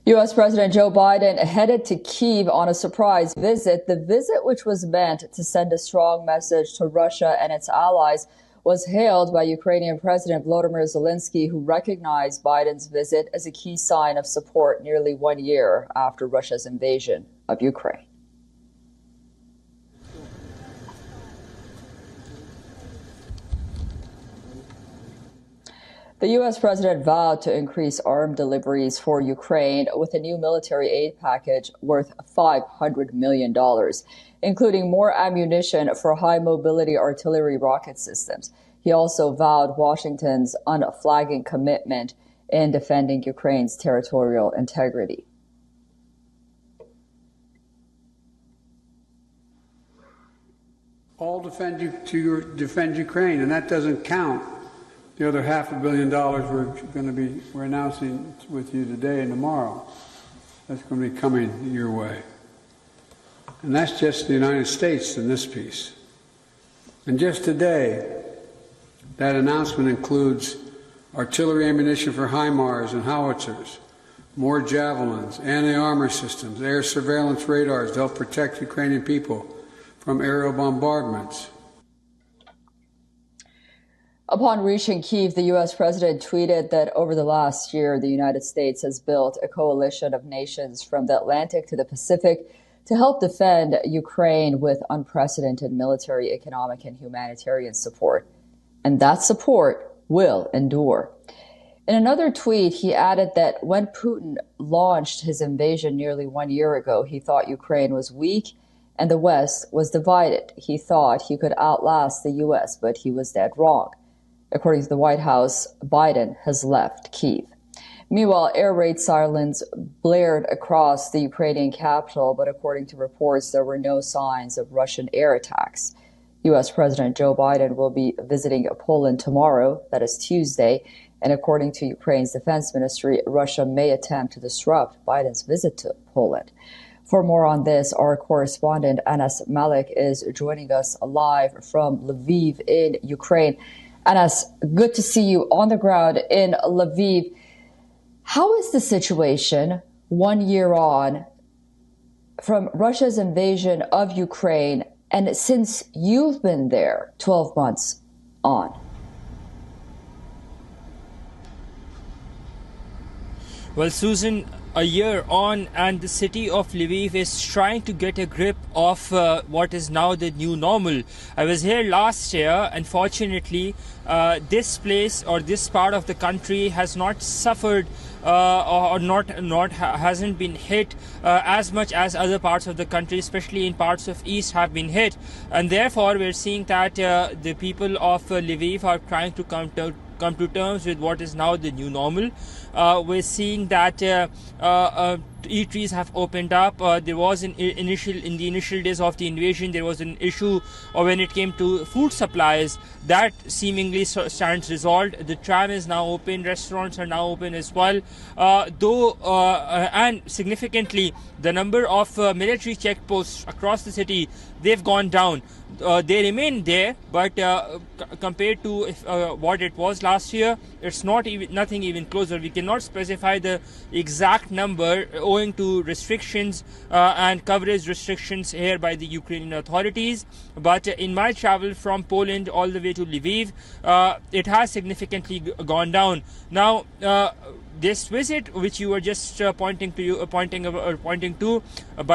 U.S. President Joe Biden headed to Kyiv on a surprise visit. The visit, which was meant to send a strong message to Russia and its allies, was hailed by Ukrainian President Volodymyr Zelenskyy, who recognized Biden's visit as a key sign of support nearly 1 year after Russia's invasion of Ukraine. The U.S. president vowed to increase armed deliveries for Ukraine with a new military aid package worth $500 million, including more ammunition for high-mobility artillery rocket systems. He also vowed Washington's unflagging commitment in defending Ukraine's territorial integrity. All defend Ukraine, and that doesn't count the other $500 million we're announcing with you today and tomorrow. That's going to be coming your way. And that's just the United States in this piece. And just today, that announcement includes artillery ammunition for HIMARS and howitzers, more javelins, anti-armor systems, air surveillance radars to help protect Ukrainian people from aerial bombardments. Upon reaching Kyiv, the U.S. president tweeted that over the last year, the United States has built a coalition of nations from the Atlantic to the Pacific to help defend Ukraine with unprecedented military, economic, and humanitarian support. And that support will endure. In another tweet, he added that when Putin launched his invasion nearly 1 year ago, he thought Ukraine was weak and the West was divided. He thought he could outlast the U.S., but he was dead wrong. According to the White House, Biden has left Kyiv. Meanwhile, air raid sirens blared across the Ukrainian capital, but according to reports, there were no signs of Russian air attacks. U.S. President Joe Biden will be visiting Poland tomorrow, that is Tuesday, and according to Ukraine's defense ministry, Russia may attempt to disrupt Biden's visit to Poland. For more on this, our correspondent Anas Malik is joining us live from Lviv in Ukraine. Anas, good to see you on the ground in Lviv. How is the situation 1 year on from Russia's invasion of Ukraine, and since you've been there 12 months on? Well, Susan, a year on, and the city of Lviv is trying to get a grip of what is now the new normal. I was here last year, and fortunately, this place or this part of the country has not suffered hasn't been hit as much as other parts of the country, especially in parts of East, have been hit. And therefore, we're seeing that the people of Lviv are trying to come to terms with what is now the new normal. We're seeing that eateries have opened up. There was in the initial days of the invasion, there was an issue when it came to food supplies. That seemingly stands resolved. The tram is now open. Restaurants are now open as well. And significantly, the number of military checkposts across the city, they've gone down. They remain there, but compared to what it was last year, it's nothing even closer. We cannot specify the exact number owing to restrictions and coverage restrictions here by the Ukrainian authorities. But in my travel from Poland all the way to Lviv, it has significantly gone down. Now, this visit, which you were just pointing to by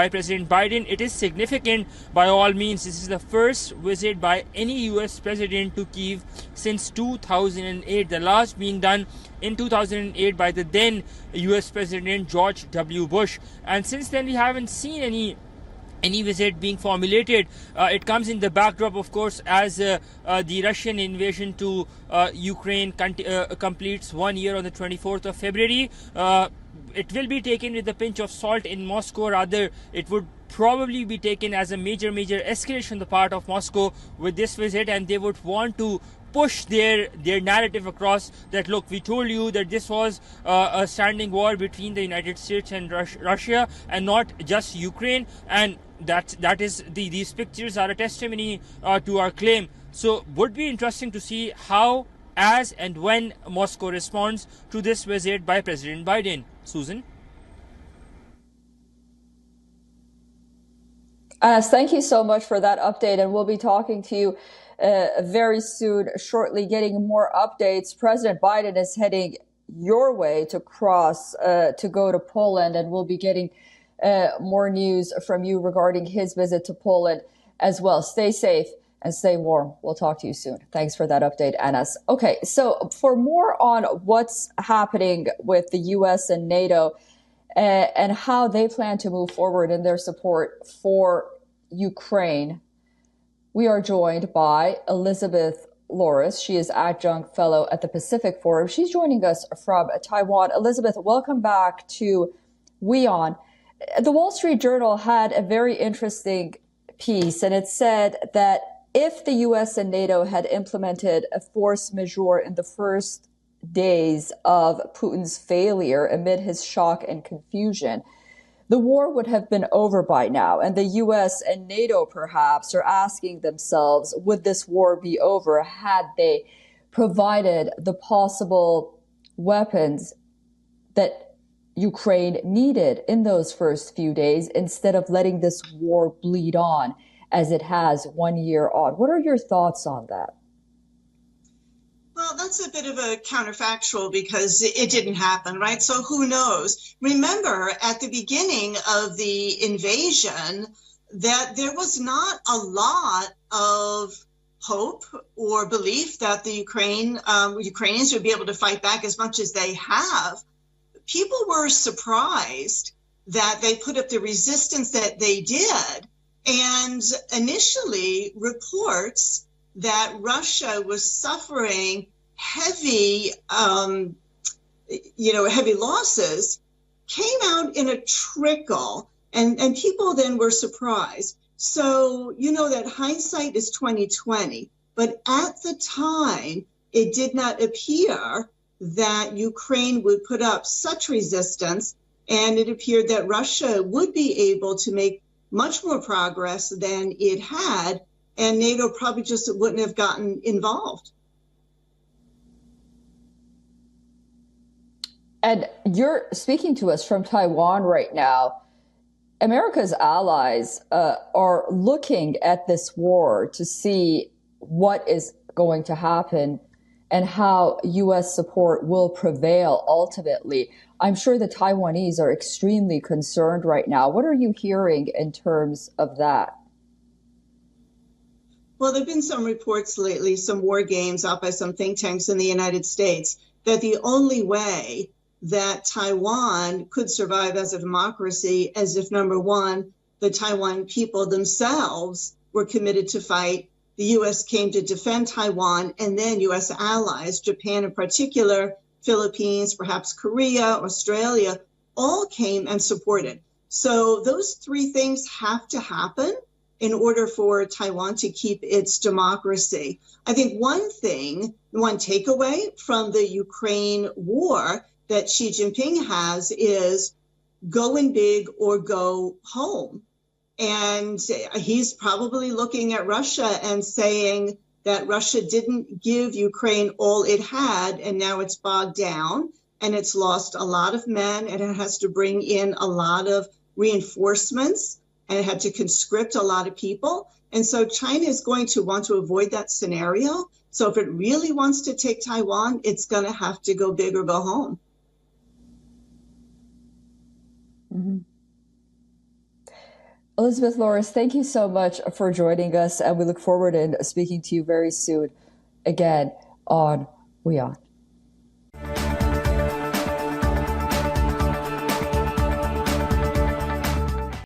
President Biden, it is significant by all means. This is the first visit by any U.S. president to Kyiv since 2008. The last being done in 2008 by the then U.S. President George W. Bush. And since then, we haven't seen any visit being formulated. It comes in the backdrop, of course, as the Russian invasion to Ukraine completes 1 year on the 24th of February. It will be taken with a pinch of salt in Moscow. Rather, it would probably be taken as a major escalation on the part of Moscow with this visit, and they would want to push their narrative across that, look, we told you that this was a standing war between the United States and Russia and not just Ukraine, and that is these pictures are a testimony to our claim. So would be interesting to see how, as and when Moscow responds to this visit by President Biden. Susan? Anas, thank you so much for that update, and we'll be talking to you very soon, shortly, getting more updates. President Biden is heading your way to cross to go to Poland, and we'll be getting more news from you regarding his visit to Poland as well. Stay safe and stay warm. We'll talk to you soon. Thanks for that update, Anas. Okay, so for more on what's happening with the U.S. and NATO and how they plan to move forward in their support for Ukraine, we are joined by Elizabeth Loris. She is adjunct fellow at the Pacific Forum. She's joining us from Taiwan. Elizabeth, welcome back to WION. The Wall Street Journal had a very interesting piece, and it said that if the U.S. and NATO had implemented a force majeure in the first days of Putin's failure amid his shock and confusion, the war would have been over by now. And the U.S. and NATO perhaps are asking themselves, would this war be over had they provided the possible weapons that Ukraine needed in those first few days instead of letting this war bleed on as it has 1 year on? What are your thoughts on that? Well, that's a bit of a counterfactual because it didn't happen, right? So who knows? Remember, at the beginning of the invasion, that there was not a lot of hope or belief that the Ukrainians would be able to fight back as much as they have. People were surprised that they put up the resistance that they did. And initially, reports that Russia was suffering heavy losses came out in a trickle, and people then were surprised. So, you know that hindsight is 2020, but at the time, it did not appear that Ukraine would put up such resistance, and it appeared that Russia would be able to make much more progress than it had, and NATO probably just wouldn't have gotten involved. And you're speaking to us from Taiwan right now. America's allies are looking at this war to see what is going to happen and how U.S. support will prevail ultimately. I'm sure the Taiwanese are extremely concerned right now. What are you hearing in terms of that? Well, there have been some reports lately, some war games out by some think tanks in the United States, that the only way that Taiwan could survive as a democracy is if, number one, the Taiwan people themselves were committed to fight, the U.S. came to defend Taiwan, and then U.S. allies, Japan in particular, Philippines, perhaps Korea, Australia, all came and supported. So those three things have to happen in order for Taiwan to keep its democracy. I think one takeaway from the Ukraine war that Xi Jinping has is going big or go home. And he's probably looking at Russia and saying that Russia didn't give Ukraine all it had, and now it's bogged down, and it's lost a lot of men, and it has to bring in a lot of reinforcements, and it had to conscript a lot of people. And so China is going to want to avoid that scenario. So if it really wants to take Taiwan, it's going to have to go big or go home. Mm-hmm. Elizabeth Loris, thank you so much for joining us, and we look forward to speaking to you very soon again on WION.